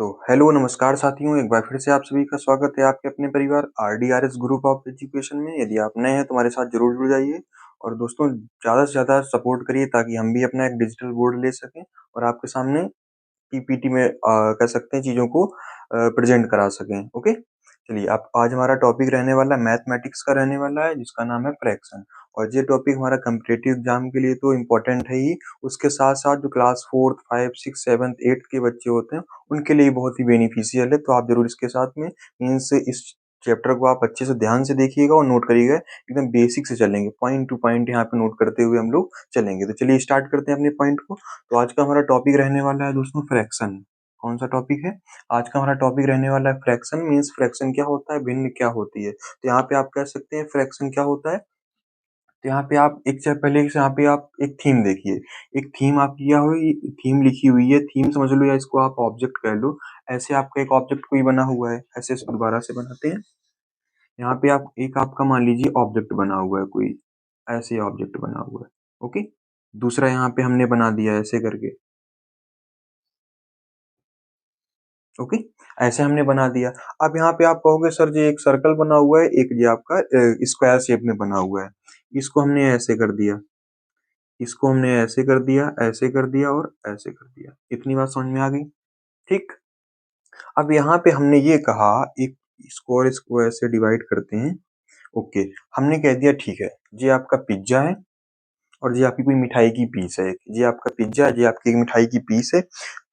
तो हेलो नमस्कार साथियों, एक बार फिर से आप सभी का स्वागत है आपके अपने परिवार आरडीआरएस ग्रुप ऑफ एजुकेशन में। यदि आप नए हैं तो हमारे साथ जरूर जुड़ जाइए और दोस्तों ज़्यादा से ज़्यादा सपोर्ट करिए ताकि हम भी अपना एक डिजिटल बोर्ड ले सकें और आपके सामने पीपीटी में कह सकते हैं चीज़ों को प्रेजेंट करा सकें। ओके, चलिए आप आज हमारा टॉपिक रहने वाला है मैथमेटिक्स का रहने वाला है जिसका नाम है फ्रैक्शन। और ये टॉपिक हमारा कम्पिटिटिव एग्जाम के लिए तो इम्पोर्टेंट है ही, उसके साथ साथ जो क्लास 4th 5 6 7th 8th के बच्चे होते हैं उनके लिए बहुत ही बेनिफिशियल है। तो आप जरूर इसके साथ में मीन्स इस चैप्टर को आप अच्छे से ध्यान से देखिएगा और नोट करिएगा। एकदम बेसिक से चलेंगे, पॉइंट टू पॉइंट यहाँ पे नोट करते हुए हम लोग चलेंगे। तो चलिए स्टार्ट करते हैं अपने पॉइंट को। तो आज का हमारा टॉपिक रहने वाला है दोस्तों फ्रैक्शन। कौन सा टॉपिक है? आज का हमारा टॉपिक रहने वाला है फ्रैक्शन। मीन्स फ्रैक्शन क्या होता है, भिन्न क्या होती है। तो यहाँ पे आप कह सकते हैं फ्रैक्शन क्या होता है। तो यहाँ पे आप एक चैप्टर पहले से यहाँ पे आप एक थीम देखिए। एक थीम आप किया हुई, थीम लिखी हुई है, थीम समझ लो या इसको आप ऑब्जेक्ट कह लो। ऐसे आपका एक ऑब्जेक्ट कोई बना हुआ है, ऐसे इसको दोबारा से बनाते हैं। यहाँ पे आप एक आपका मान लीजिए ऑब्जेक्ट बना हुआ है कोई, ऐसे ऑब्जेक्ट बना हुआ है। ओके, दूसरा यहाँ पे हमने बना दिया ऐसे करके। ओके, ऐसे हमने बना दिया। अब यहाँ पे आप कहोगे सर जी एक सर्कल बना हुआ है, एक जी आपका स्क्वायर शेप में बना हुआ है। इसको हमने ऐसे कर दिया, इसको हमने ऐसे कर दिया, ऐसे कर दिया और ऐसे कर दिया। इतनी बात समझ में आ गई? ठीक। अब यहाँ पे हमने ये कहा एक इसको और इसको ऐसे डिवाइड करते हैं। ओके, हमने कह दिया ठीक है, ये आपका पिज्जा है और ये आपकी कोई मिठाई की पीस है। ये आपका पिज्जा है, ये आपकी एक मिठाई की पीस है।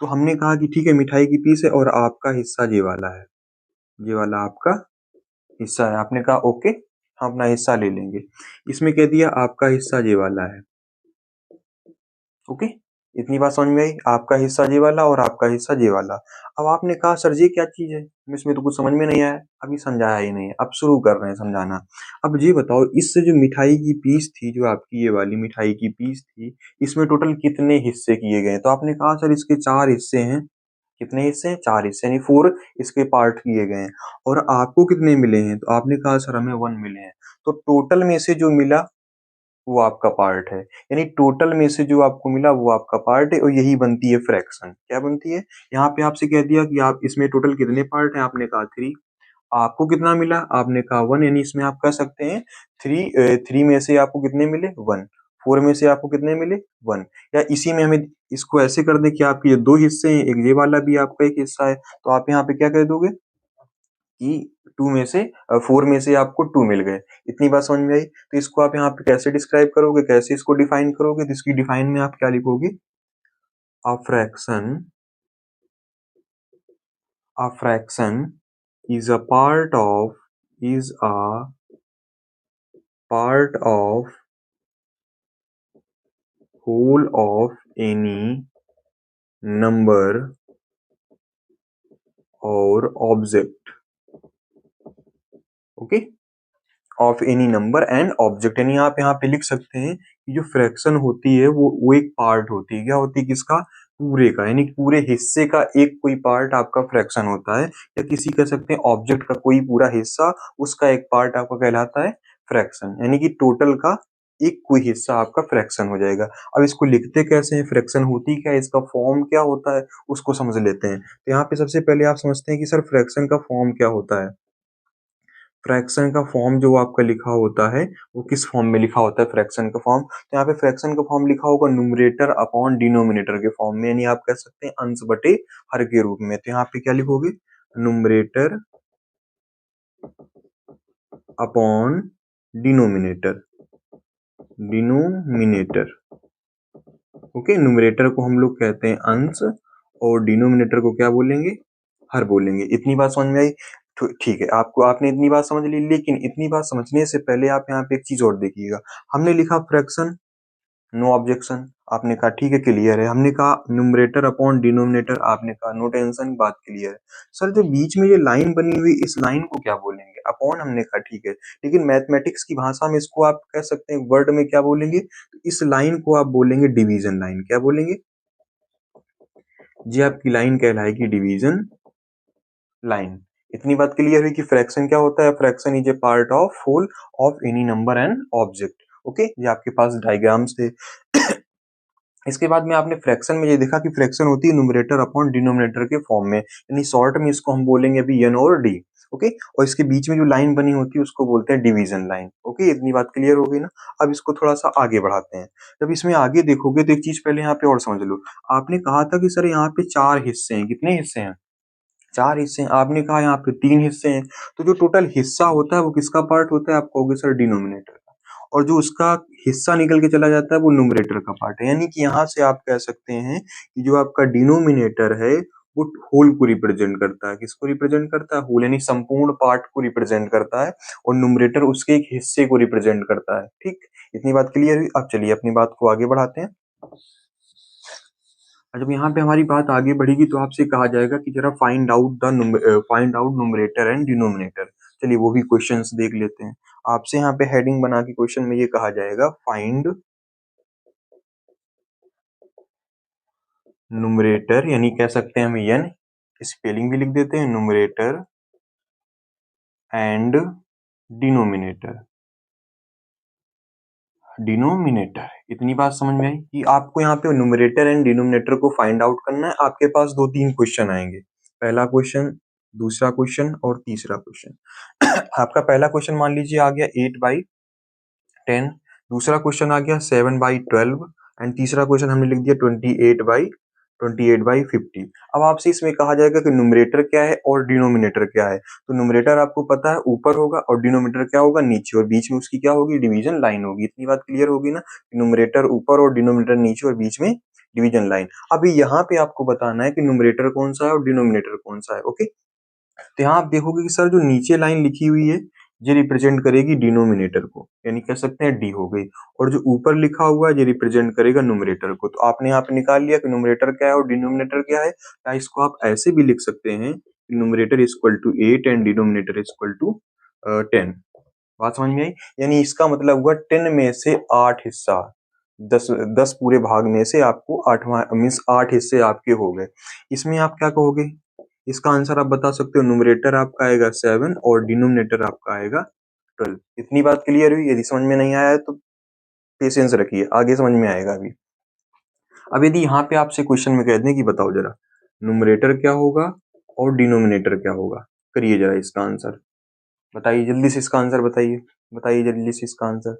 तो हमने कहा कि ठीक है मिठाई की पीस है और आपका हिस्सा ये वाला है, ये वाला आपका हिस्सा है। आपने कहा ओके, हम अपना हिस्सा ले लेंगे। इसमें कह दिया आपका हिस्सा ये वाला है। ओके, इतनी बात समझ में आई, आपका हिस्सा ये वाला और आपका हिस्सा ये वाला। अब आपने कहा सर ये क्या चीज है, इसमें तो कुछ समझ में नहीं आया, अभी समझाया ही नहीं है, अब शुरू कर रहे हैं समझाना। अब ये बताओ इससे जो मिठाई की पीस थी, जो आपकी ये वाली मिठाई की पीस थी, इसमें टोटल कितने हिस्से किए गए? तो आपने कहा सर इसके 4 हिस्से हैं। कितने हिस्से हैं? 4 हिस्से, यानी 4 इसके पार्ट किए गए हैं। और आपको कितने मिले हैं? तो आपने कहा सर हमें 1 मिले हैं। तो टोटल में से जो मिला वो आपका पार्ट है, यानी टोटल में से जो आपको मिला वो आपका पार्ट है और यही बनती है फ्रैक्शन। क्या बनती है? यहाँ पे आपसे कह दिया कि आप इसमें टोटल कितने पार्ट हैं, आपने कहा 3। आपको कितना मिला? आपने कहा 1, यानी इसमें आप कह सकते हैं 3 में से आपको कितने मिले? 1। 4 में से आपको कितने मिले? 1। या इसी में हमें इसको ऐसे कर दे कि आपके ये 2 हिस्से हैं, एक ये वाला भी आपका एक हिस्सा है। तो आप यहाँ पे क्या कह दोगे कि 2 में से 4 में से आपको 2 मिल गए। इतनी बात समझ में आई? तो इसको आप यहाँ पे कैसे डिस्क्राइब करोगे, कैसे इसको डिफाइन करोगे? तो इसकी डिफाइन में आप क्या लिखोगे? A fraction, a fraction is a is a part of whole of any number or object. Okay, of any number and object, यानी आप यहाँ पे लिख सकते हैं कि जो फ्रैक्शन होती है वो एक पार्ट होती है। क्या होती है? किसका? पूरे का, यानी पूरे हिस्से का एक कोई पार्ट आपका फ्रैक्शन होता है, या किसी कह सकते हैं ऑब्जेक्ट का कोई पूरा हिस्सा, उसका एक पार्ट आपका कहलाता है फ्रैक्शन। यानी कि टोटल का एक कोई हिस्सा आपका फ्रैक्शन हो जाएगा। अब इसको लिखते कैसे हैं, फ्रैक्शन होती क्या है, इसका फॉर्म क्या होता है, उसको समझ लेते हैं। तो यहाँ पे सबसे पहले आप समझते हैं कि सर फ्रैक्शन का फॉर्म क्या होता है। फ्रैक्शन का फॉर्म जो आपका लिखा होता है वो किस फॉर्म में लिखा होता है फ्रैक्शन का फॉर्म? तो यहाँ पे फ्रैक्शन का फॉर्म लिखा होगा न्यूमरेटर अपॉन डिनोमिनेटर के फॉर्म में, यानी आप कह सकते हैं अंश बटे हर के रूप में। तो यहाँ पे क्या लिखोगे? Numerator upon denominator, denominator. Okay, numerator को हम लोग कहते हैं अंश और डिनोमिनेटर को क्या बोलेंगे? हर बोलेंगे। इतनी बात समझ में आई? तो ठीक है, आपको आपने इतनी बात समझ ली, लेकिन इतनी बात समझने से पहले आप यहाँ पे एक चीज और देखिएगा। हमने लिखा फ्रैक्शन, नो ऑब्जेक्शन, आपने कहा ठीक है क्लियर है। हमने कहा न्यूमरेटर अपॉन डिनोमिनेटर, आपने कहा नो टेंशन, बात क्लियर है। सर जो बीच में ये लाइन बनी हुई, इस लाइन को क्या बोलेंगे? अपॉन, हमने कहा ठीक है, लेकिन मैथमेटिक्स की भाषा में इसको आप कह सकते हैं वर्ड में क्या बोलेंगे? तो इस लाइन को आप बोलेंगे डिवीजन लाइन। क्या बोलेंगे? जी आपकी लाइन कहलाएगी डिवीजन लाइन। इतनी बात क्लियर हुई कि फ्रैक्शन क्या होता है। Fraction is a part of whole of any number and object. Okay, ये आपके पास डायग्राम्स थे इसके बाद में आपने फ्रैक्शन में ये देखा कि फ्रैक्शन होती है न्यूमरेटर अपॉन डिनोमिनेटर के फॉर्म में, यानी शॉर्ट में इसको हम बोलेंगे अभी एन और डी। ओके, और इसके बीच में जो लाइन बनी होती है उसको बोलते हैं डिवीजन लाइन। ओके, इतनी बात क्लियर हो गई ना। अब इसको थोड़ा सा आगे बढ़ाते हैं। जब इसमें आगे देखोगे तो एक चीज पहले यहाँ पे और समझ लो। आपने कहा था कि सर यहाँ पे 4 हिस्से हैं, कितने हिस्से हैं? 4 हिस्से हैं। आपने कहा यहाँ पे 3 हिस्से हैं, तो जो टोटल हिस्सा होता है वो किसका पार्ट होता है? आप कहोगे सर डिनोमिनेटर का, और जो उसका हिस्सा निकल के चला जाता है वो न्यूमरेटर का पार्ट है। यानी कि यहाँ से आप कह सकते हैं कि जो आपका डिनोमिनेटर है वो होल को रिप्रेजेंट करता है। किसको रिप्रेजेंट करता है? होल, यानी संपूर्ण पार्ट को रिप्रेजेंट करता है, और न्यूमरेटर उसके एक हिस्से को रिप्रेजेंट करता है। ठीक, इतनी बात क्लियर हुई। अब चलिए अपनी बात को आगे बढ़ाते हैं। और जब यहाँ पे हमारी बात आगे बढ़ेगी तो आपसे कहा जाएगा कि जरा find out numerator and denominator. चलिए वो भी क्वेश्चंस देख लेते हैं। आपसे यहाँ पे हेडिंग बना के क्वेश्चन में ये कहा जाएगा, फाइंड न्यूमरेटर, यानी कह सकते हैं हम एन, स्पेलिंग भी लिख देते हैं, न्यूमरेटर एंड डिनोमिनेटर। डिनोमिनेटर, इतनी बात समझ में आई कि आपको यहाँ पे न्यूमरेटर एंड डिनोमिनेटर को फाइंड आउट करना है। आपके पास 2-3 क्वेश्चन आएंगे। पहला क्वेश्चन, दूसरा क्वेश्चन और तीसरा क्वेश्चन। आपका पहला क्वेश्चन मान लीजिए आ गया 8/10, दूसरा क्वेश्चन आ गया 7/12, एंड तीसरा क्वेश्चन हमने लिख दिया 28/50। अब आपसे इसमें कहा जाएगा कि न्यूमरेटर क्या है और डिनोमिनेटर क्या है। तो न्यूमरेटर आपको पता है ऊपर होगा, और डिनोमिनेटर क्या होगा? नीचे, और बीच में उसकी क्या होगी? डिवीजन लाइन होगी। इतनी बात क्लियर होगी ना? न्यूमरेटर ऊपर और डिनोमिनेटर नीचे, और बीच में डिवीजन लाइन। अभी यहाँ पे आपको बताना है कि न्यूमरेटर कौन सा है और डिनोमिनेटर कौन सा है। ओके, तो यहाँ आप देखोगे कि सर जो नीचे लाइन लिखी हुई है ये रिप्रेजेंट करेगी डिनोमिनेटर को, यानी कह सकते हैं डी हो गई, और जो ऊपर लिखा हुआ है ये रिप्रेजेंट करेगा न्यूमरेटर को। तो आपने यहाँ पे निकाल लिया कि न्यूमरेटर क्या है और डिनोमिनेटर क्या है। या इसको आप ऐसे भी लिख सकते हैं कि numerator equal to 8 and denominator equal to 10। बात समझ में आई? यानी इसका मतलब हुआ 10 में से 8 हिस्सा, 10 पूरे भाग में से आपको 8वां मीन्स 8 हिस्से आपके हो गए। इसमें आप क्या कहोगे? इसका आंसर आप बता सकते हो, न्यूमरेटर आपका आएगा 7 और डिनोमिनेटर आपका आएगा 12। इतनी बात क्लियर हुई? यदि समझ में नहीं आया है तो पेशेंस रखिए, आगे समझ में आएगा अभी। अब यदि यहाँ पे आपसे क्वेश्चन में कह दें कि बताओ जरा न्यूमरेटर क्या होगा और डिनोमिनेटर क्या होगा, करिए जरा इसका आंसर, बताइए जल्दी से इसका आंसर बताइए, बताइए जल्दी से इसका आंसर।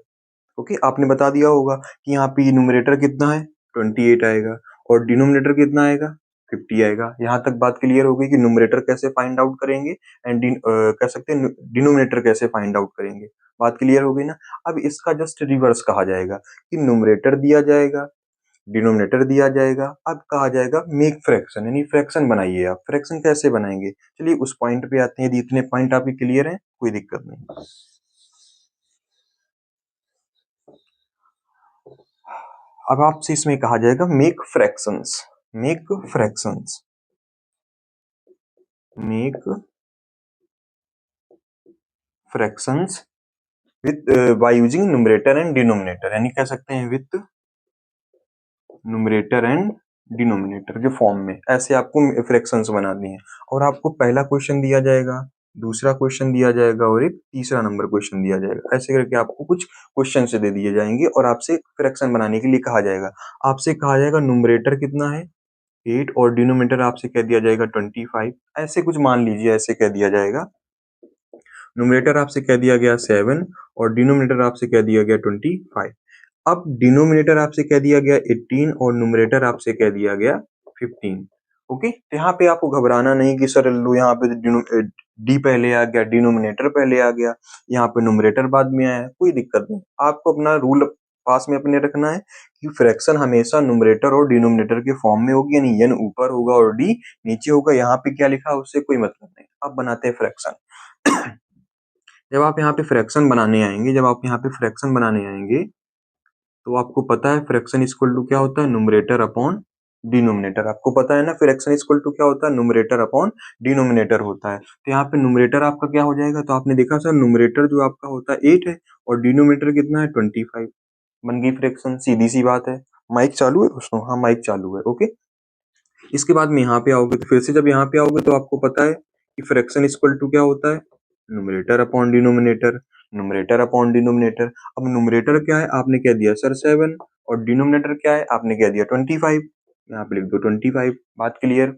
ओके, आपने बता दिया होगा कि यहाँ पे न्यूमरेटर कितना है? 28 आएगा, और डिनोमिनेटर कितना आएगा? 50 आएगा। यहाँ तक बात क्लियर हो गई कि न्यूमरेटर कैसे फाइंड आउट करेंगे एंड कह सकते हैं डिनोमिनेटर कैसे फाइंड आउट करेंगे। बात क्लियर हो गई ना? अब इसका जस्ट रिवर्स कहा जाएगा कि न्यूमरेटर दिया जाएगा, डिनोमिनेटर दिया जाएगा, अब कहा जाएगा मेक फ्रैक्शन, यानी फ्रैक्शन बनाइए। आप फ्रैक्शन कैसे बनाएंगे? चलिए उस पॉइंट पे आते हैं। यदि इतने पॉइंट आपके क्लियर हैं कोई दिक्कत नहीं। अब आपसे इसमें कहा जाएगा make fractions, make fractions, make fractions with by using numerator and denominator, यानी कह सकते हैं विथ न्यूमरेटर एंड डिनोमिनेटर के फॉर्म में ऐसे आपको फ्रैक्शंस बनानी है। और आपको पहला क्वेश्चन दिया जाएगा, दूसरा क्वेश्चन दिया जाएगा, और एक तीसरा नंबर क्वेश्चन दिया जाएगा। ऐसे करके आपको कुछ क्वेश्चन से दे दिए जाएंगे और आपसे फ्रैक्शन बनाने के लिए कहा जाएगा। आपसे कहा जाएगा न्यूमरेटर कितना है? 8, और डिनोमिनेटर आपसे कह दिया जाएगा 25। ऐसे कुछ मान लीजिए, ऐसे कह दिया जाएगा। न्यूमरेटर आपसे कह दिया गया 7 और डिनोमिनेटर आपसे कह दिया गया 25। अब डिनोमिनेटर आपसे कह दिया गया 18 और न्यूमरेटर आपसे कह दिया गया 15। ओके, तो यहाँ पे आपको घबराना नहीं कि सर लो यहाँ पे डी पहले आ गया, डिनोमिनेटर पहले आ गया, यहाँ पे न्यूमरेटर बाद में आया, कोई दिक्कत नहीं। आपको अपना रूल पास में अपने रखना है कि फ्रैक्शन हमेशा न्यूमरेटर और डिनोमिनेटर के फॉर्म में होगी, यानी एन ऊपर होगा और डी नीचे होगा। यहाँ पे क्या लिखा है उससे कोई मतलब नहीं। अब बनाते हैं फ्रैक्शन। जब आप यहाँ पे फ्रैक्शन बनाने आएंगे, जब आप यहाँ पे फ्रैक्शन बनाने आएंगे तो आपको पता है फ्रैक्शन इक्वल टू क्या होता है? Numerator upon denominator. आपको पता है ना फ्रैक्शन इक्वल टू क्या होता है? न्यूमरेटर अपॉन डिनोमिनेटर होता है। तो यहाँ पे न्यूमरेटर आपका क्या हो जाएगा? तो आपने देखा सर न्यूमरेटर जो आपका होता है 8 है और डिनोमिनेटर कितना है? 25। बन गई फ्रैक्शन, सीधी सी बात है। माइक चालू है दोस्तों? हाँ माइक चालू है। ओके, इसके बाद में यहाँ पे आओगे तो फिर से जब यहाँ पे आओगे तो आपको पता है कि फ्रैक्शन इक्वल टू क्या होता है? Numerator upon denominator, numerator upon denominator. अब न्यूमरेटर क्या है? आपने कह दिया सर 7, और डिनोमिनेटर क्या है, आपने कह दिया 25, यहाँ पे लिख दो 25। बात क्लियर।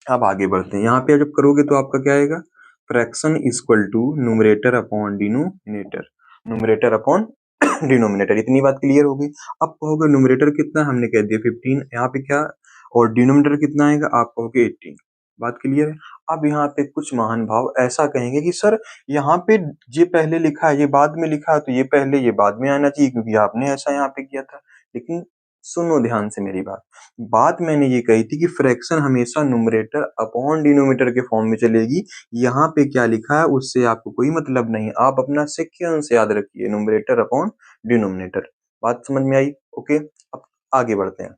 अब आगे बढ़ते हैं, यहाँ पे जब करोगे तो आपका क्या आएगा, fraction equal to numerator upon denominator, numerator upon denominator. इतनी बात क्लियर होगी। अब कहोगे न्यूमरेटर कितना, हमने कह दिया 15, यहाँ पे क्या, और डिनोमिनेटर कितना आएगा, आप कहोगे 18। बात क्लियर है। अब यहाँ पे कुछ महान भाव ऐसा कहेंगे कि सर यहाँ पे ये पहले लिखा है, ये बाद में लिखा है, तो ये पहले ये बाद में आना चाहिए क्योंकि आपने ऐसा यहाँ पे किया था। लेकिन सुनो ध्यान से मेरी बात मैंने ये कही थी कि फ्रैक्शन हमेशा न्यूमरेटर अपॉन डिनोमिनेटर के फॉर्म में चलेगी। यहाँ पे क्या लिखा है उससे आपको कोई मतलब नहीं, आप अपना सीक्वेंस याद रखिए, न्यूमरेटर अपॉन डिनोमिनेटर। बात समझ में आई? ओके, अब आगे बढ़ते हैं।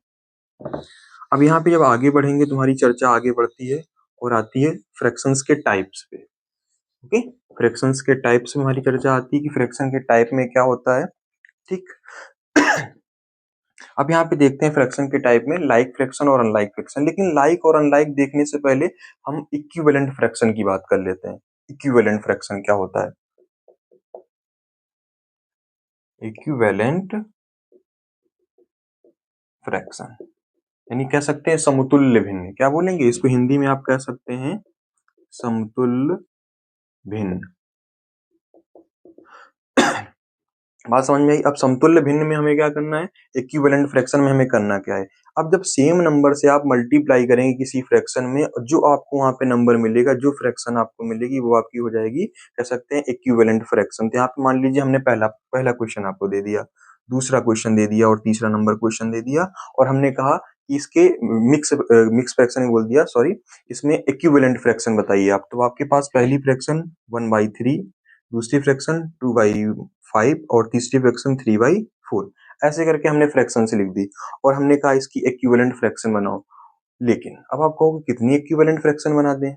अब यहाँ पे जब आगे बढ़ेंगे तुम्हारी चर्चा आगे बढ़ती है और आती है फ्रैक्शंस के टाइप्स पे। ओके, फ्रैक्शंस के टाइप्स में हमारी चर्चा आती है कि फ्रैक्शन के टाइप में क्या होता है। ठीक। अब यहाँ पे देखते हैं फ्रैक्शन के टाइप में लाइक फ्रैक्शन और अनलाइक फ्रैक्शन। लेकिन लाइक और अनलाइक देखने से पहले हम इक्विवेलेंट फ्रैक्शन की बात कर लेते हैं। इक्विवेलेंट फ्रैक्शन क्या होता है? इक्विवेलेंट फ्रैक्शन यानी कह सकते हैं समतुल्य भिन्न। क्या बोलेंगे इसको हिंदी में, आप कह सकते हैं समतुल्य भिन्न। बात समझ में आई? अब समतुल्य भिन्न में हमें क्या करना है, इक्विवेलेंट फ्रैक्शन में हमें करना क्या है। अब जब सेम नंबर से आप मल्टीप्लाई करेंगे किसी फ्रैक्शन में, जो आपको वहां पे नंबर मिलेगा, जो फ्रैक्शन आपको मिलेगी वो आपकी हो जाएगी, कह सकते हैं इक्विवेलेंट फ्रैक्शन। तो यहाँ पे मान लीजिए हमने पहला पहला क्वेश्चन आपको दे दिया, दूसरा क्वेश्चन दे दिया और तीसरा नंबर क्वेश्चन दे दिया, और हमने कहा कि इसके मिक्स फ्रैक्शन बोल दिया, सॉरी, इसमें इक्विवेलेंट फ्रैक्शन बताइए आप। तो आपके पास पहली फ्रैक्शन 1/3, दूसरी फ्रैक्शन 2/5 और तीसरी फ्रैक्शन 3/4। ऐसे करके हमने फ्रैक्शन से लिख दी और हमने कहा इसकी इक्विवेलेंट फ्रैक्शन बनाओ। लेकिन अब आप कहोगे कितनी इक्विवेलेंट फ्रैक्शन बना दें,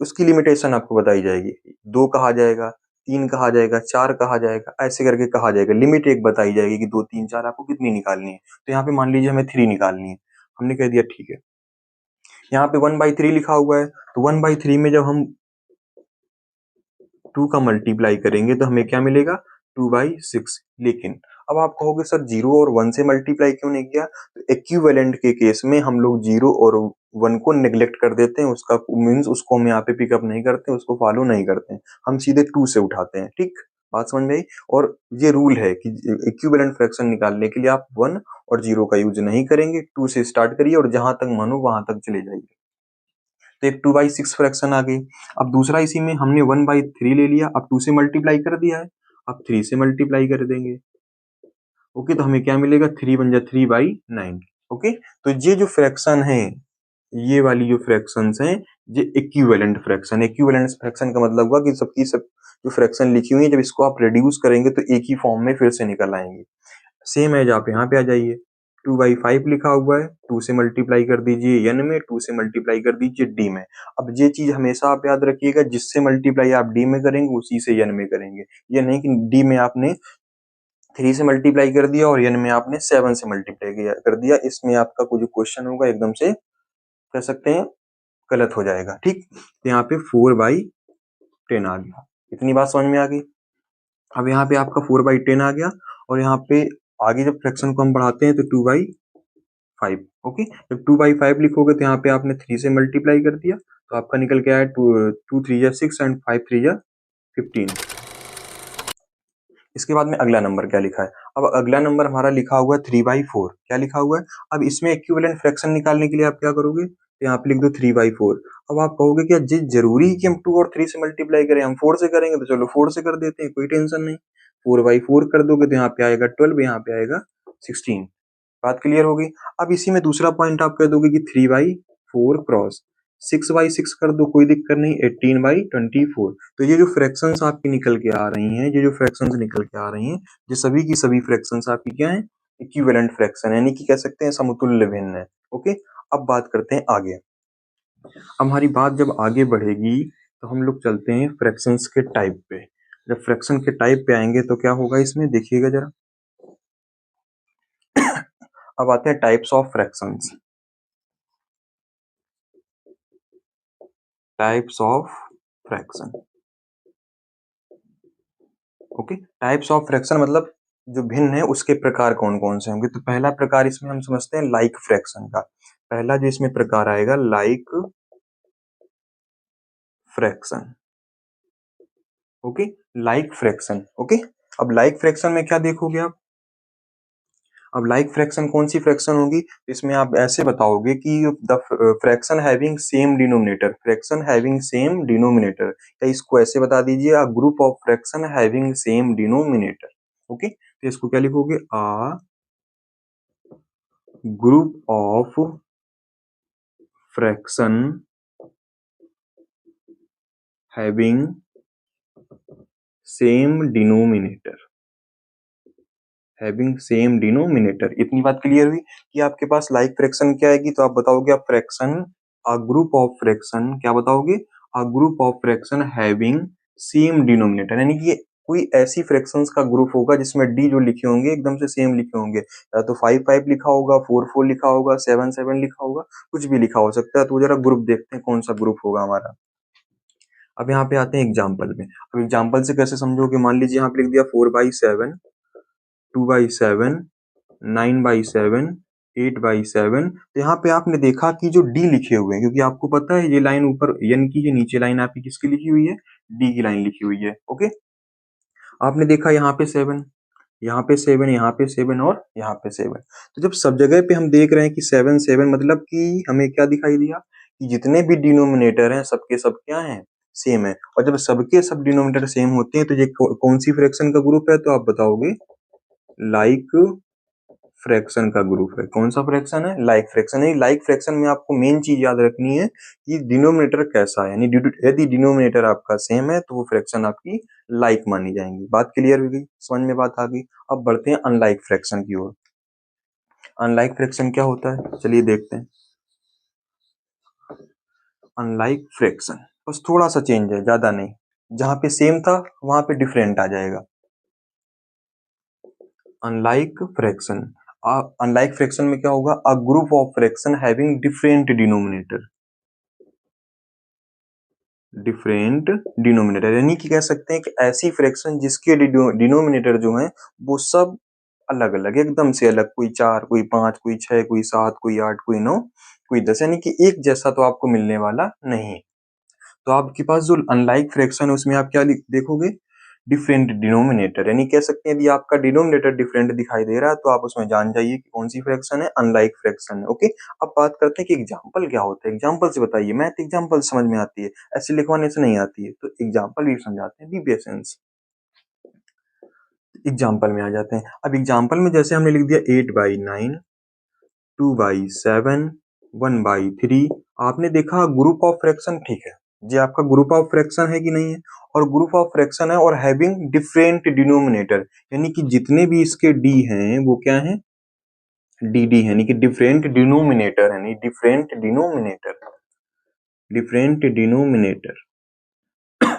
उसकी लिमिटेशन आपको बताई जाएगी। 2 कहा जाएगा, 3 कहा जाएगा, 4 कहा जाएगा, ऐसे करके कहा जाएगा। लिमिट एक बताई जाएगी कि 2, 3, 4 आपको कितनी निकालनी है। तो यहाँ पे मान लीजिए हमें 3 निकालनी है, हमने कह दिया ठीक है। यहाँ पे 1/3 लिखा हुआ है, तो 1/3 में जब हम 2 का मल्टीप्लाई करेंगे तो हमें क्या मिलेगा, 2/6। लेकिन अब आप कहोगे सर 0 और 1 से मल्टीप्लाई क्यों नहीं किया। तो इक्विवेलेंट के केस में हम लोग 0 और 1 को नेग्लेक्ट कर देते हैं, उसका मीन्स उसको हम यहाँ पे पिकअप नहीं करते, उसको फॉलो नहीं करते हैं, हम सीधे 2 से उठाते हैं। ठीक, बात समझ में आई? और ये रूल है कि इक्विवेलेंट फ्रैक्शन निकालने के लिए आप 1 और 0 का यूज नहीं करेंगे, 2 से स्टार्ट करिए और जहां तक मानो वहां तक चले जाइए। तो एक 2/6 फ्रैक्शन आ गई। अब दूसरा इसी में हमने 1/3 ले लिया, अब 2 से मल्टीप्लाई कर दिया है, अब 3 से मल्टीप्लाई कर देंगे। ओके, तो हमें क्या मिलेगा, 3 बन जा 3/9। ओके, तो ये जो फ्रैक्शन है, ये वाली जो फ्रैक्शंस हैं, ये इक्विवेलेंट फ्रैक्शन। इक्विवेलेंट फ्रैक्शन का मतलब हुआ कि सबकी सब जो फ्रैक्शन लिखी हुई है, जब इसको आप रिड्यूस करेंगे तो एक ही फॉर्म में फिर से निकल आएंगे। सेम एज आप यहाँ पे आ जाइए, 2/5 लिखा हुआ है, 2 से मल्टीप्लाई कर दीजिए n में, 2 से मल्टीप्लाई कर दीजिए d में। अब ये चीज हमेशा आप याद रखिएगा, जिससे मल्टीप्लाई आप d में करेंगे उसी से n में करेंगे। ये नहीं कि d में आपने 3 से मल्टीप्लाई कर दिया और n में आपने 7 से मल्टीप्लाई कर दिया, इसमें आपका कोई जो क्वेश्चन होगा एकदम से कह सकते हैं गलत हो जाएगा। ठीक, तो यहाँ पे 4/10 आ गया। इतनी बात समझ में आ गई। अब यहाँ पे आपका 4/10 आ गया, और यहाँ पे आगे जब फ्रैक्शन को हम बढ़ाते हैं तो 2/5। ओके, जब 2/5 लिखोगे तो यहाँ पे आपने 3 से मल्टीप्लाई कर दिया, तो आपका निकल के आया 2 3 6 एंड 5 3 15। इसके बाद में अगला नंबर क्या लिखा है, अब अगला नंबर हमारा लिखा हुआ है 3/4। क्या लिखा हुआ है, अब इसमें इक्विवेलेंट फ्रैक्शन निकालने के लिए आप क्या करोगे, तो यहाँ पे लिख दो 3/4। अब आप कहोगे क्या जी जरूरी है कि हम 2 और 3 से मल्टीप्लाई करें, हम 4 से करेंगे, तो चलो 4 से कर देते हैं, कोई टेंशन नहीं। 4/4 कर दोगे तो यहाँ पे आएगा 12, यहाँ पे आएगा 16। बात क्लियर हो गई। अब इसी में दूसरा पॉइंट आप कह दोगे कि 3/4 क्रॉस 6/6 कर दो, कोई दिक्कत नहीं, 18/24। तो ये जो फ्रैक्शंस आपकी निकल के आ रही हैं, ये जो फ्रैक्शंस निकल के आ रही हैं, ये सभी की सभी फ्रैक्शंस आपकी क्या है, इक्विवेलेंट फ्रैक्शन, यानी कि कह सकते हैं समतुल्य भिन्न है। ओके, अब बात करते हैं आगे। अब हमारी बात जब आगे बढ़ेगी तो हम लोग चलते हैं फ्रैक्शंस के टाइप पे। जब फ्रैक्शन के टाइप पे आएंगे तो क्या होगा, इसमें देखिएगा जरा। अब आते हैं types of fractions. Types of fraction. Okay, types of fraction मतलब जो भिन्न है उसके प्रकार कौन कौन से होंगे। तो पहला प्रकार इसमें हम समझते हैं लाइक फ्रैक्शन का। पहला जो इसमें प्रकार आएगा like fraction. Okay, like fraction. Okay, अब लाइक फ्रैक्शन में क्या देखोगे आप, अब लाइक फ्रैक्शन कौन सी फ्रैक्शन होगी, इसमें आप ऐसे बताओगे कि the fraction having same denominator, fraction having same denominator, या इसको ऐसे बता दीजिए a group of fraction having same denominator. Okay, तो इसको क्या लिखोगे, a group of fraction having same denominator, having same denominator. इतनी बात क्लियर हुई कि आपके पास लाइक फ्रैक्शन क्या आएगी, तो आप बताओगे आप fraction a group of fraction, क्या बताओगे, a group of fraction having same denominator, यानी कि कोई ऐसी फ्रैक्शंस का ग्रुप होगा जिसमें डी जो लिखे होंगे एकदम से सेम लिखे होंगे, या तो 5 5 लिखा होगा, 4 4 लिखा होगा, 7 7 लिखा होगा, कुछ भी लिखा हो सकता है। तो जरा ग्रुप देखते हैं कौन सा ग्रुप होगा हमारा। अब यहाँ पे आते हैं एग्जाम्पल में। अब एग्जाम्पल से कैसे समझोगे, मान लीजिए यहाँ पे लिख दिया 4/7, 2/7, 9/7, 8/7। तो यहाँ पे आपने देखा कि जो डी लिखे हुए हैं, क्योंकि आपको पता है ये लाइन ऊपर यानी कि ये नीचे लाइन आपकी किसकी लिखी हुई है, डी की लाइन लिखी हुई है। ओके, आपने देखा यहाँ पे 7, यहाँ पे 7, यहाँ पे 7 और यहाँ पे 7। तो जब सब जगह पे हम देख रहे हैं कि 7 7, मतलब कि हमें क्या दिखाई दिया कि जितने भी डिनोमिनेटर हैं सबके सब क्या हैं, सेम है। और जब सबके सब डिनोमिनेटर सेम होते हैं तो ये कौन सी फ्रैक्शन का ग्रुप है, तो आप बताओगे लाइक फ्रैक्शन का ग्रुप है। कौन सा फ्रैक्शन है, लाइक फ्रैक्शन है। लाइक फ्रैक्शन में आपको मेन चीज याद रखनी है कि डिनोमिनेटर कैसा है, यानी यदि डिनोमिनेटर आपका सेम है तो वो फ्रैक्शन आपकी लाइक मानी जाएंगी। बात क्लियर हो गई, समझ में बात आ गई। अब बढ़ते हैं अनलाइक फ्रैक्शन की ओर। अनलाइक फ्रैक्शन क्या होता है, चलिए देखते हैं। अनलाइक फ्रैक्शन बस थोड़ा सा चेंज है, ज्यादा नहीं, जहां पे सेम था वहां पे डिफरेंट आ जाएगा। अनलाइक फ्रैक्शन, अनलाइक फ्रैक्शन में क्या होगा, a group of fraction having different denominator, different denominator, यानी कि कह सकते हैं कि ऐसी फ्रैक्शन जिसके डिनोमिनेटर जो है वो सब अलग अलग, एकदम से अलग, कोई 4, कोई 5, कोई 6, कोई 7, कोई 8, कोई 9, कोई 10, यानी कि एक जैसा तो आपको मिलने वाला नहीं। तो आपके पास जो अनलाइक फ्रैक्शन है उसमें आप क्या देखोगे, डिफरेंट डिनोमिनेटर, यानी कह सकते हैं यदि आपका डिनोमिनेटर डिफरेंट दिखाई दे रहा है तो आप उसमें जान जाइए कि कौन सी फ्रैक्शन है, अनलाइक फ्रैक्शन है। ओके, अब बात करते हैं कि एग्जांपल क्या होता है। एग्जांपल से बताइए, मैथ एग्जांपल समझ में आती है, ऐसे लिखवाने से नहीं आती है। तो एग्जांपल भी समझाते हैं, बी पेशेंस। एग्जांपल में आ जाते हैं। अब एग्जांपल में जैसे हमने लिख दिया 8/9, 2/7, 1/3। आपने देखा ग्रुप ऑफ फ्रैक्शन, ठीक है जी, आपका ग्रुप ऑफ फ्रैक्शन है कि नहीं है, और ग्रुप ऑफ फ्रैक्शन है और हैविंग डिफरेंट डिनोमिनेटर, यानी कि जितने भी इसके डी हैं वो क्या है, डी डी, यानी कि डिफरेंट डिनोमिनेटर, यानी डिफरेंट डिनोमिनेटर, डिफरेंट डिनोमिनेटर।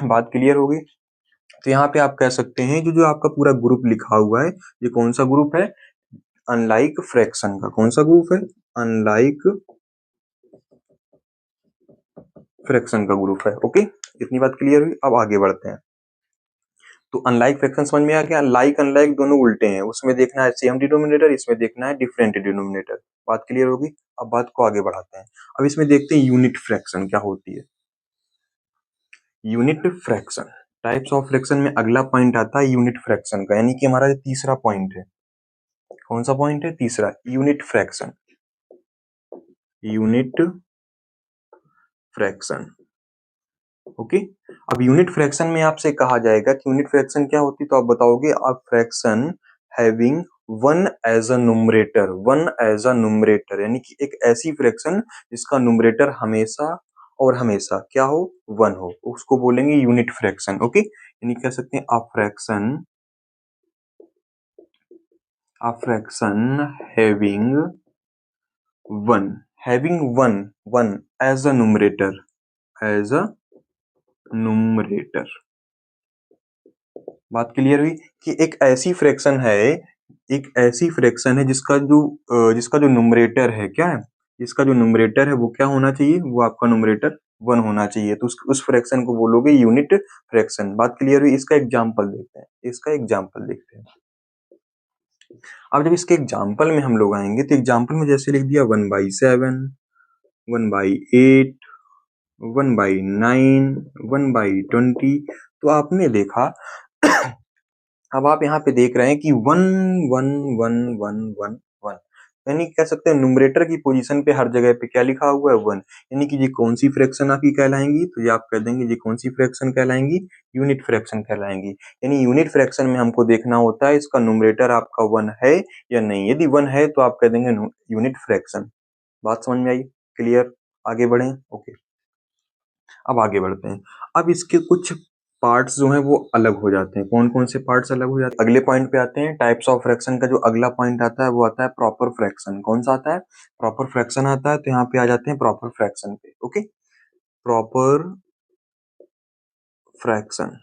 बात क्लियर होगी। तो यहाँ पे आप कह सकते हैं जो जो आपका पूरा ग्रुप लिखा हुआ है ये कौन सा ग्रुप है, अनलाइक फ्रैक्शन का। कौन सा ग्रुप है, अनलाइक फ्रैक्शन का ग्रुप है। ओके, इतनी बात क्लियर हुई। अब आगे बढ़ते हैं। तो अनलाइक फ्रैक्शन समझ में आ गया, लाइक अनलाइक दोनों उल्टे हैं, उसमें देखना है सेम डिनोमिनेटर, इसमें देखना है डिफरेंट डिनोमिनेटर। बात क्लियर होगी। अब बात को आगे बढ़ाते हैं। अब इसमें देखते हैं यूनिट फ्रैक्शन क्या होती है। Unit fraction, types of fraction में अगला पॉइंट आता है यूनिट फ्रैक्शन का, यानी कि हमारा तीसरा पॉइंट है। कौन सा पॉइंट है, तीसरा, unit fraction. Unit fraction. Okay, अब यूनिट फ्रैक्शन में आपसे कहा जाएगा कि यूनिट फ्रैक्शन क्या होती है, तो आप बताओगे a fraction having one as a numerator, one as a numerator, यानी कि एक ऐसी फ्रैक्शन जिसका न्यूमरेटर हमेशा और हमेशा क्या हो, वन हो, उसको बोलेंगे यूनिट फ्रैक्शन। ओके, यानी कह सकते हैं a fraction having one, having one, one as a numerator, as a numerator. बात क्लियर हुई कि एक ऐसी फ्रैक्शन है, एक ऐसी फ्रैक्शन है जिसका जो न्यूमरेटर है क्या है, जिसका जो न्यूमरेटर है वो क्या होना चाहिए, वो आपका न्यूमरेटर वन होना चाहिए। तो उस फ्रैक्शन को बोलोगे यूनिट फ्रैक्शन। बात क्लियर हुई। इसका एग्जांपल देखते हैं, इसका एग्जांपल देखते हैं। अब जब इसके एग्जाम्पल में हम लोग आएंगे तो एग्जाम्पल में जैसे लिख दिया 1/7, 1/8, 1/9, 1/20, तो आपने देखा अब आप यहाँ पे देख रहे हैं कि 1 1 1 1 1 यानी कह सकते हैं न्यूमरेटर की पोजीशन पे हर जगह पे क्या लिखा हुआ है 1, यानी कि ये कौन सी फ्रैक्शन आपकी कहलाएंगी, तो ये आप कह देंगे ये कौन सी फ्रैक्शन कहलाएंगी, यूनिट फ्रैक्शन कहलाएंगी। यानी यूनिट फ्रैक्शन में हमको देखना होता है इसका न्यूमरेटर आपका 1 है या नहीं, यदि 1 है तो आप कह देंगे यूनिट फ्रैक्शन। बात समझ में आई? क्लियर? आगे बढ़े? ओके, अब आगे बढ़ते हैं। अब इसके कुछ पार्ट्स जो हैं वो अलग हो जाते हैं। कौन कौन से पार्ट्स अलग हो जाते हैं? अगले पॉइंट पे आते हैं। टाइप्स ऑफ फ्रैक्शन का जो अगला पॉइंट आता है वो आता है प्रॉपर फ्रैक्शन। कौन सा आता है? प्रॉपर फ्रैक्शन आता है। तो यहाँ पे आ जाते हैं प्रॉपर फ्रैक्शन पे। Okay, proper fraction.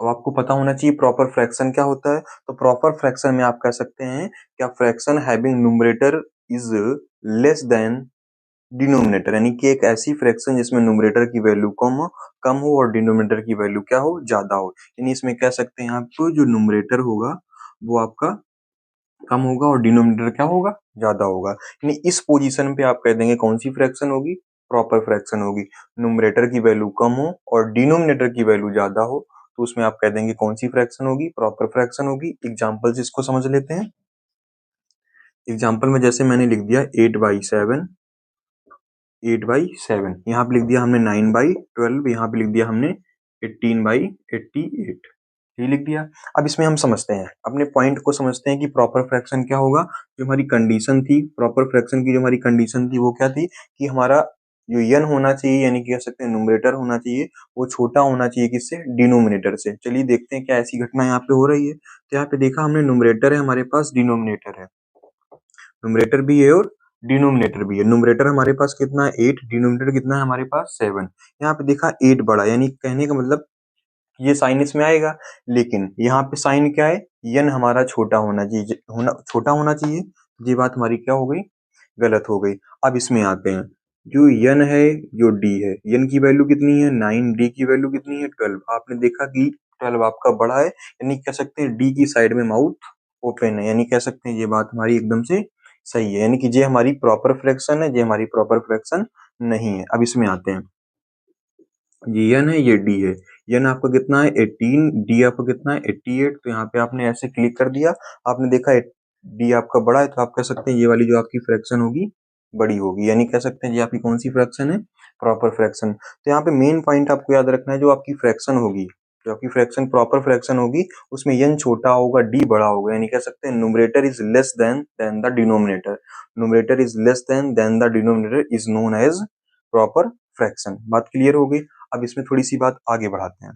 अब आपको पता होना चाहिए प्रॉपर फ्रैक्शन क्या होता है। तो प्रॉपर फ्रैक्शन में आप कह सकते हैं क्या fraction having numerator is less than denominator, यानी कि एक ऐसी फ्रैक्शन जिसमें न्यूमरेटर की वैल्यू कम हो और डिनोमिनेटर की वैल्यू क्या हो, ज्यादा हो। यानी इसमें कह सकते हैं आप जो न्यूमरेटर होगा वो आपका कम होगा और डिनोमिनेटर क्या होगा, ज्यादा होगा। यानी इस पोजीशन पे आप कह देंगे कौन सी फ्रैक्शन होगी, प्रॉपर फ्रैक्शन होगी। न्यूमरेटर की वैल्यू कम हो और डिनोमिनेटर की वैल्यू ज्यादा हो तो उसमें आप कह देंगे कौन सी फ्रैक्शन होगी, प्रॉपर फ्रैक्शन होगी। एग्जाम्पल इसको समझ लेते हैं। एग्जाम्पल में जैसे मैंने लिख दिया 8/7, 8/7, यहाँ पे लिख दिया हमने 9/12, यहाँ पे लिख दिया हमने 18/88, ये लिख दिया। अब इसमें हम समझते हैं, अपने पॉइंट को समझते हैं कि प्रॉपर फ्रैक्शन क्या होगा। जो हमारी कंडीशन थी प्रॉपर फ्रैक्शन की, जो हमारी कंडीशन थी वो क्या थी कि हमारा जो n होना चाहिए, यानी कि कह सकते हैं न्यूमरेटर होना चाहिए, वो छोटा होना चाहिए किससे, डिनोमिनेटर से। चलिए देखते हैं क्या ऐसी घटना यहाँ पे हो रही है। तो यहाँ पे देखा हमने न्यूमरेटर है हमारे पास, डिनोमिनेटर है, न्यूमरेटर भी है और डिनोमिनेटर भी है। न्यूमरेटर हमारे पास कितना है 8, डिनोमिनेटर कितना है हमारे पास 7। यहाँ पे देखा 8 बड़ा, यानी कहने का मतलब ये साइन इसमें आएगा, लेकिन यहाँ पे साइन क्या है, n हमारा छोटा होना चाहिए, छोटा होना चाहिए। ये बात हमारी क्या हो गई, गलत हो गई। अब इसमें आते हैं, जो n है जो d है, n की वैल्यू कितनी है 9, d की वैल्यू कितनी है 12। आपने देखा कि 12 आपका बड़ा है, यानी कह सकते हैं d की साइड में माउथ ओपन है, यानी कह सकते हैं ये बात हमारी एकदम से सही है। यानी कि ये हमारी प्रॉपर फ्रैक्शन है, ये हमारी प्रॉपर फ्रैक्शन नहीं है। अब इसमें आते हैं, ये n है ये d है। n आपका कितना है 18, d आपका कितना है 88। तो यहाँ पे आपने ऐसे क्लिक कर दिया, आपने देखा d आपका बड़ा है, तो आप कह सकते हैं ये वाली जो आपकी फ्रैक्शन होगी बड़ी होगी, यानी कह सकते हैं ये आपकी कौन सी फ्रैक्शन है, प्रॉपर फ्रैक्शन। तो यहाँ पे मेन पॉइंट आपको याद रखना है, जो आपकी फ्रैक्शन होगी, जो आपकी फ्रैक्शन प्रॉपर फ्रैक्शन होगी उसमें n छोटा होगा d बड़ा होगा, यानी कह सकते हैं numerator is less than the denominator. Numerator is less than the denominator is known as proper fraction. बात क्लियर हो गई? अब इसमें थोड़ी सी बात आगे बढ़ाते हैं।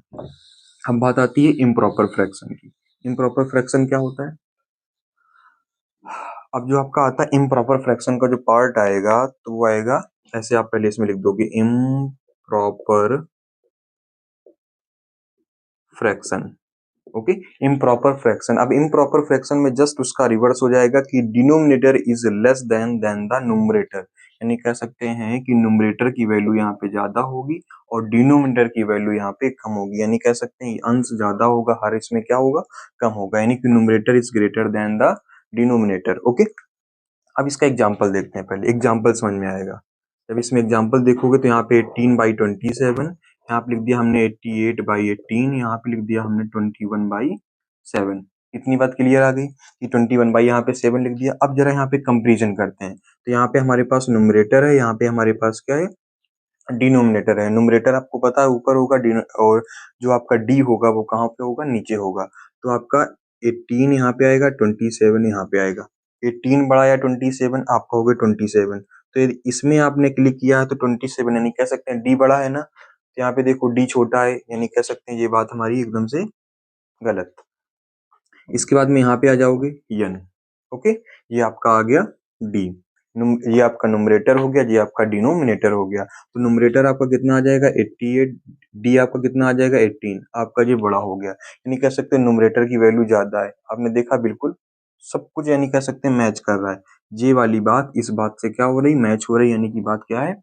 अब बात आती है इम्प्रॉपर फ्रैक्शन की। इम्प्रॉपर फ्रैक्शन क्या होता है? अब जो आपका आता है इम्प्रॉपर फ्रैक्शन का जो पार्ट आएगा तो वो आएगा ऐसे, आप पहले इसमें लिख दोगे improper fraction. Okay, improper fraction. अब इम्प्रॉपर फ्रैक्शन में जस्ट उसका रिवर्स हो जाएगा कि denominator is less than the numerator, यानी कह सकते हैं कि न्यूमरेटर की वैल्यू यहाँ पे ज्यादा होगी और डिनोमिनेटर की वैल्यू यहाँ पे कम होगी, यानी कह सकते हैं अंश ज्यादा होगा, हर इसमें क्या होगा, कम होगा, यानी कि numerator is greater than the denominator. Okay, अब इसका एग्जाम्पल देखते हैं, पहले एग्जाम्पल समझ में आएगा। जब इसमें एग्जाम्पल देखोगे तो यहाँ पे 18/27, यहाँ पे लिख दिया हमने 88/18, यहाँ पे लिख दिया हमने 21/7। इतनी बात क्लियर आ गई कि 21 बाई यहाँ पे 7 लिख दिया। अब जरा यहाँ पे कंपेरिजन करते हैं, तो यहाँ पे हमारे पास न्यूमरेटर है, यहाँ पे हमारे पास क्या है, डिनोमिनेटर है। न्यूमरेटर आपको पता है ऊपर होगा, और जो आपका डी होगा वो कहाँ पे होगा, नीचे होगा। तो आपका 18 यहाँ पे आएगा, 27 यहाँ पे आएगा। 18 बड़ा या 27, आप कहोगे 27। तो यदि इसमें आपने क्लिक किया है तो 27, यानी कह सकते हैं डी बड़ा है ना, तो यहाँ पे देखो डी छोटा है, यानी कह सकते हैं ये बात हमारी एकदम से गलत। इसके बाद में यहाँ पे आ जाओगे यन। ओके, ये आपका आ गया डी, ये आपका न्यूमरेटर हो गया, ये आपका डिनोमिनेटर हो गया। तो न्यूमरेटर आपका कितना आ जाएगा 88, डी आपका कितना आ जाएगा 18, आपका ये बड़ा हो गया, यानी कह सकते हैं न्यूमरेटर की वैल्यू ज्यादा है। आपने देखा बिल्कुल सब कुछ, यानी कह सकते हैं मैच कर रहा है। ये वाली बात इस बात से क्या हो रही, मैच हो रही, यानी कि बात क्या है,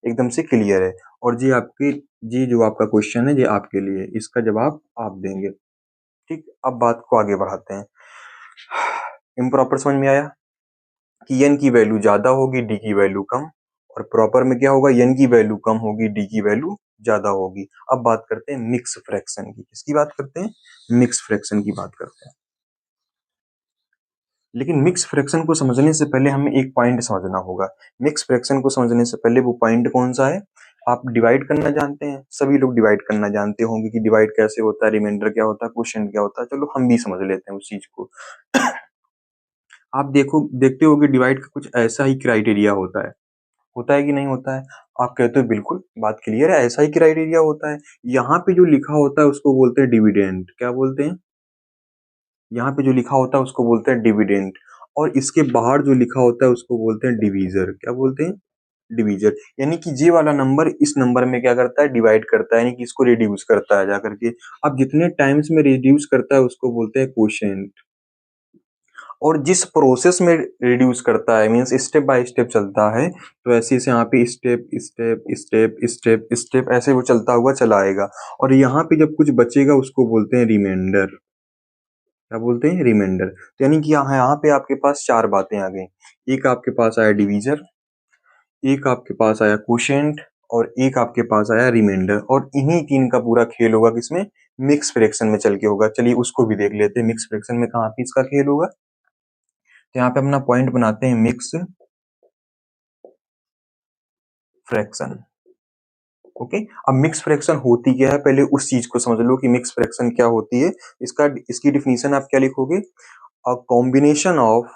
एकदम से क्लियर है। और ये आपकी, ये जो आपका क्वेश्चन है ये आपके लिए, इसका जवाब आप देंगे। ठीक, अब बात को आगे बढ़ाते हैं। इम्प्रॉपर समझ में आया कि n की वैल्यू ज्यादा होगी, d की वैल्यू कम, और प्रॉपर में क्या होगा, n की वैल्यू कम होगी, d की वैल्यू ज्यादा होगी। अब बात करते हैं मिक्स फ्रैक्शन की। किसकी बात करते हैं? मिक्स फ्रैक्शन की बात करते हैं। लेकिन मिक्स फ्रैक्शन को समझने से पहले हमें एक पॉइंट समझना होगा। मिक्स फ्रैक्शन को समझने से पहले वो पॉइंट कौन सा है? आप डिवाइड करना जानते हैं, सभी लोग डिवाइड करना जानते होंगे कि डिवाइड कैसे होता है, रिमाइंडर क्या होता है, क्वोशिएंट क्या होता है। चलो हम भी समझ लेते हैं उस चीज को। आप देखते हो कि डिवाइड का कुछ ऐसा ही क्राइटेरिया होता है कि नहीं होता है? आप कहते हो बिल्कुल, बात क्लियर है, ऐसा ही क्राइटेरिया होता है। यहाँ पे जो लिखा होता है उसको बोलते हैं डिविडेंड। क्या बोलते हैं? यहाँ पे जो लिखा होता है उसको बोलते हैं डिविडेंड, और इसके बाहर जो लिखा होता है उसको बोलते हैं डिवीजर। क्या बोलते हैं? डिवीजर। यानी कि ये वाला नंबर इस नंबर में क्या करता है? डिवाइड करता है, यानी कि इसको रिड्यूस करता है जाकर के। अब जितने टाइम्स में रिड्यूस करता है उसको बोलते हैं क्वोशिएंट। और जिस प्रोसेस में रिड्यूस करता है, मीन्स स्टेप बाय स्टेप चलता है, तो ऐसे ऐसे यहाँ पे step step step step step ऐसे वो चलता हुआ चला आएगा। और यहाँ पे जब कुछ बचेगा उसको बोलते हैं रिमाइंडर। क्या बोलते हैं? रिमाइंडर। तो यानी कि यहाँ पे आपके पास चार बातें आ गई। एक आपके पास आया डिवीजर, एक आपके पास आया क्वोशिएंट, और एक आपके पास आया रिमाइंडर। और इन्हीं तीन का पूरा खेल होगा किसमें? मिक्स फ्रैक्शन में चल के होगा। चलिए उसको भी देख लेते हैं, मिक्स फ्रैक्शन में कहाँ पे इसका खेल होगा। तो यहाँ पे अपना पॉइंट बनाते हैं, मिक्स फ्रैक्शन। ओके। अब मिक्स फ्रैक्शन होती क्या है, पहले उस चीज को समझ लो कि मिक्स फ्रैक्शन क्या होती है। इसकी डिफिनीशन आप क्या लिखोगे? A combination of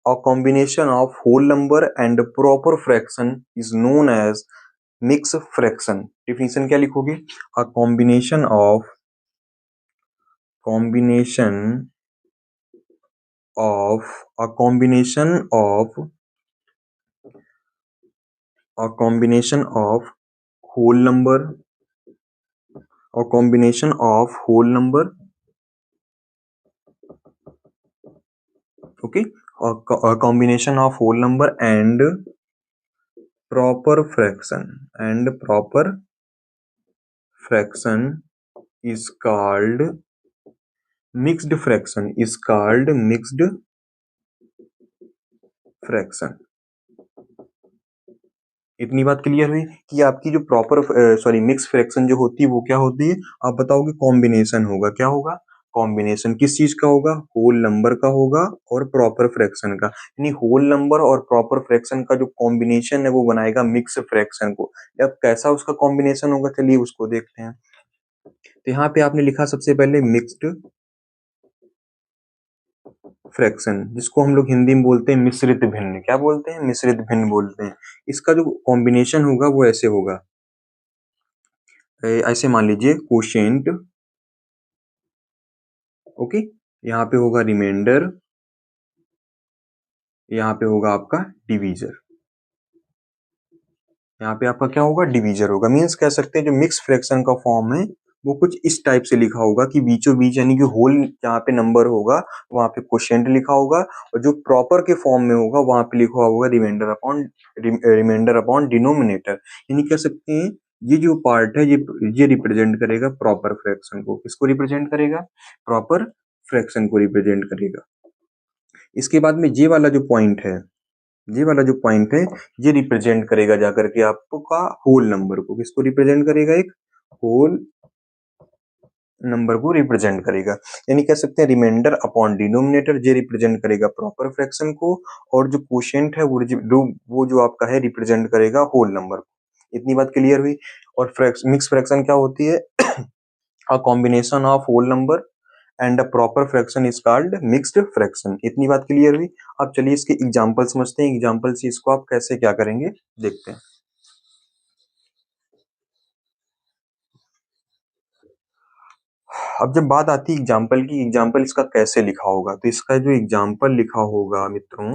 a combination of whole number and proper fraction is known as mix fraction. Definition क्या लिखोगे? A combination of whole number okay, a combination of whole number and proper fraction is called mixed fraction। इतनी बात clear हुई कि आपकी जो mix fraction जो होती है वो क्या होती है? आप बताओगे कॉम्बिनेशन होगा। क्या होगा? कॉम्बिनेशन किस चीज का होगा? होल नंबर का होगा और प्रॉपर फ्रैक्शन का। यानी होल नंबर और प्रॉपर फ्रैक्शन का जो कॉम्बिनेशन है वो बनाएगा मिक्स फ्रैक्शन को। अब कैसा उसका कॉम्बिनेशन होगा, चलिए उसको देखते हैं। तो यहाँ पे आपने लिखा सबसे पहले मिक्स्ड फ्रैक्शन, जिसको हम लोग हिंदी में बोलते हैं मिश्रित भिन्न। क्या बोलते हैं? मिश्रित भिन्न बोलते हैं। इसका जो कॉम्बिनेशन होगा वो ऐसे होगा, ऐसे मान लीजिए क्वोशिएंट, ओके, यहाँ पे होगा रिमाइंडर, यहाँ पे होगा आपका डिवीजर। यहाँ पे आपका क्या होगा? डिवीजर होगा। मीन्स कह सकते हैं जो मिक्स फ्रैक्शन का फॉर्म है वो कुछ इस टाइप से लिखा होगा कि बीचों बीच, यानी कि होल जहाँ पे नंबर होगा वहां पे क्वोशिएंट लिखा होगा, और जो प्रॉपर के फॉर्म में होगा वहां पे लिखा होगा रिमाइंडर अपॉन डिनोमिनेटर। यानी कह सकते हैं ये जो पार्ट है ये रिप्रेजेंट करेगा प्रॉपर फ्रैक्शन को। किसको रिप्रेजेंट करेगा? प्रॉपर फ्रैक्शन को रिप्रेजेंट करेगा। इसके बाद में ये वाला जो पॉइंट है ये रिप्रेजेंट करेगा जाकर के आपका होल नंबर को। किसको रिप्रेजेंट करेगा? एक होल नंबर को रिप्रेजेंट करेगा। यानी कह सकते हैं रिमाइंडर अपॉन डिनोमिनेटर ये रिप्रेजेंट करेगा प्रॉपर फ्रैक्शन को, और जो क्वोशिएंट है वो जो आपका है रिप्रेजेंट करेगा होल नंबर को। इतनी बात क्लियर हुई। और मिक्स फ्रैक्शन क्या होती है? A combination of whole number and a proper fraction is called mixed fraction. इतनी बात क्लियर हुई। अब चलिए इसके एग्जांपल समझते हैं, एग्जांपल से इसको आप कैसे क्या करेंगे देखते हैं। अब जब बात आती है एग्जाम्पल की, एग्जाम्पल इसका कैसे लिखा होगा, तो इसका जो एग्जाम्पल लिखा होगा मित्रों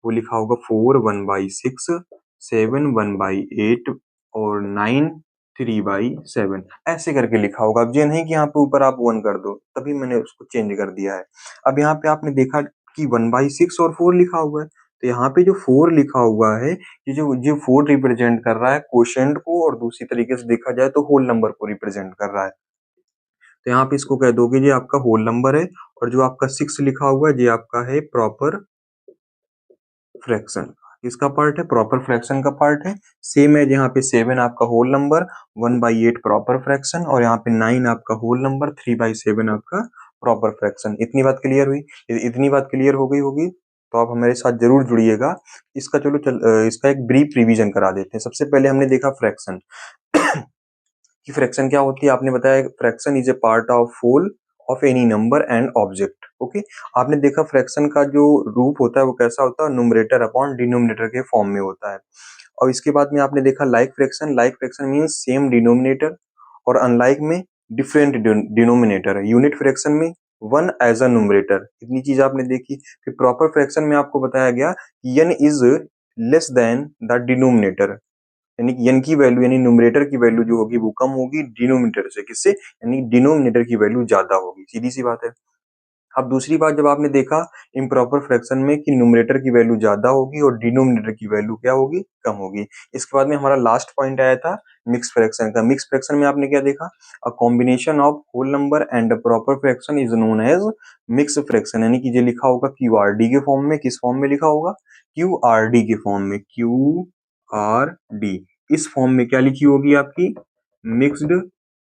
वो लिखा होगा 4 1/6, 7 1/8 और 9 3/7, ऐसे करके लिखा होगा। अब ये नहीं कि यहाँ पे ऊपर आप 1 कर दो, तभी मैंने उसको चेंज कर दिया है। अब यहाँ पे आपने देखा कि 1/6 और 4 लिखा हुआ है, तो यहाँ पे जो 4 लिखा हुआ है ये 4 रिप्रेजेंट कर रहा है क्वोशिएंट को, और दूसरी तरीके से देखा जाए तो होल नंबर को रिप्रेजेंट कर रहा है। तो यहाँ पे इसको कह दोगे ये आपका होल नंबर है, और जो आपका 6 लिखा हुआ है ये आपका है प्रॉपर फ्रैक्शन। किसका पार्ट है? प्रॉपर फ्रैक्शन का पार्ट है। सेम है, यहाँ पे 7 आपका होल नंबर, 1/8 प्रॉपर फ्रैक्शन, और यहाँ पे 9 आपका होल नंबर, 3/7 आपका प्रॉपर फ्रैक्शन। इतनी बात क्लियर हुई? इतनी बात क्लियर हो गई होगी तो आप हमारे साथ जरूर जुड़िएगा। इसका चलो इसका एक ब्रीफ रिवीजन करा देते हैं। सबसे पहले हमने देखा फ्रैक्शन कि फ्रैक्शन क्या होती है। आपने बताया fraction is a part of whole of any number and object. Okay, आपने देखा फ्रैक्शन का जो रूप होता है वो कैसा होता है? न्यूमरेटर अपॉन डिनोमिनेटर के फॉर्म में होता है। और इसके बाद में आपने देखा like fraction. Like fraction means same denominator, और अनलाइक में डिफरेंट डिनोमिनेटर है। यूनिट फ्रैक्शन में वन एज अ न्यूमरेटर। इतनी चीज आपने देखी। फिर प्रॉपर फ्रैक्शन में आपको बताया गया कि n is less than the denominator, यानी कि n की वैल्यू यानी न्यूमरेटर की वैल्यू जो होगी वो कम होगी डिनोमिनेटर से। किससे? यानी डिनोमिनेटर की वैल्यू ज्यादा होगी। सीधी सी बात है। अब दूसरी बात जब आपने देखा इम्प्रॉपर फ्रैक्शन में कि न्यूमरेटर की वैल्यू ज्यादा होगी और डिनोमिनेटर की वैल्यू क्या होगी? कम होगी। इसके बाद में हमारा लास्ट पॉइंट आया था मिक्स फ्रैक्शन का। मिक्स फ्रैक्शन में आपने क्या देखा? A combination of whole number and proper fraction is known as mix fraction, यानी कि ये लिखा होगा क्यू आर डी के फॉर्म में। किस फॉर्म में लिखा होगा? क्यू आर डी के फॉर्म में। क्यू आर डी इस फॉर्म में क्या लिखी होगी आपकी? मिक्स्ड